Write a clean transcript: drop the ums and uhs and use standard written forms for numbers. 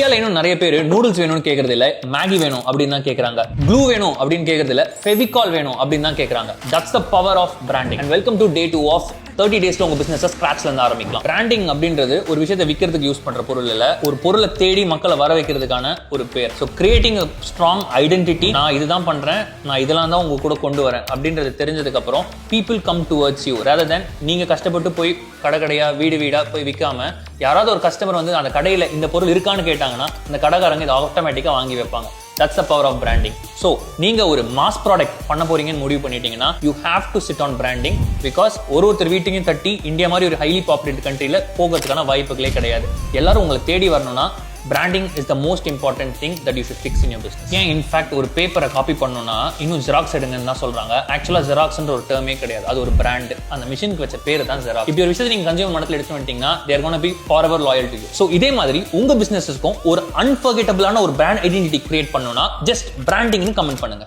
இந்தியால இன்னும் நிறைய பேர் நூடுல்ஸ் வேணும்னு கேக்குறது இல்ல, மேகி வேணும் அப்படின்னு தான் கேக்குறாங்க. க்ளூ வேணும் அப்படின்னு கேக்குறது இல்ல, ஃபெவிகால் வேணும் அப்படின்னு தான் கேக்குறாங்க. That's the power of branding. And welcome to day 2 of 30 டேஸ்ல உங்க பிசினஸ் ஸ்கிராச்ல இருந்து ஆரம்பிக்கலாம். பிராண்டிங் அப்படின்றது ஒரு விஷயத்தை விற்கிறதுக்கு யூஸ் பண்ற பொருள் இல்ல, ஒரு பொருளை தேடி மக்களை வர வைக்கிறதுக்கான ஒரு பேர். ஸோ கிரியேட்டிங் ஸ்ட்ராங் ஐடென்டிட்டி, நான் இதுதான் பண்றேன், நான் இதெல்லாம் தான் உங்க கூட கொண்டு வரேன் அப்படின்றது தெரிஞ்சதுக்கு அப்புறம் people come towards you rather தென் நீங்க கஷ்டப்பட்டு போய் கடையா வீடு வீடா போய் விற்காம யாராவது ஒரு கஸ்டமர் வந்து அந்த கடையில இந்த பொருள் இருக்கான்னு கேட்டாங்கன்னா அந்த கடைக்காரங்க இதை ஆட்டோமேட்டிக்கா வாங்கி வைப்பாங்க. That's the power of branding. So, நீங்க ஒரு மாஸ் ப்ராடக்ட் பண்ண போறீங்கன்னு முடிவு பண்ணிட்டீங்கன்னா you have to sit on branding because ஒருத்தர் வீட்டையும் தட்டி இந்தியா மாதிரி ஒரு ஹைலி பாப்புலேட்டட் கண்ட்ரில போகிறதுக்கான வாய்ப்புகளே கிடையாது. எல்லாரும் உங்களை தேடி வரணும்னா branding is the most important thing that you should fix in your business. ஏன் இன்ஃபேக்ட் ஒரு பேப்பரை காப்பி பண்ணணும்னா இன்னும் ஜெராக்ஸ் எடுங்கன்னு தான் சொல்றாங்க. ஆக்சுவலா ஜெராக்ஸ்ன்ற ஒரு டேர்மே கிடையாது, அது ஒரு பிராண்ட். அந்த மிஷினுக்கு வச்ச பேரு தான் ஜெராக்ஸ். இப்படி ஒரு விஷயத்தை நீங்க கன்சியூமர் மனத்துல எடுத்து வந்துட்டீங்கன்னா they are going to be forever loyal to you. So இதே மாதிரி உங்க பிசினஸ்க்கும் ஒரு அன்ஃபர்கெட்டபிளான ஒரு பிராண்ட் ஐடென்டிட்டி கிரியேட் பண்ணணும்னா ஜஸ்ட் பிராண்டிங்னு கமெண்ட் பண்ணுங்க.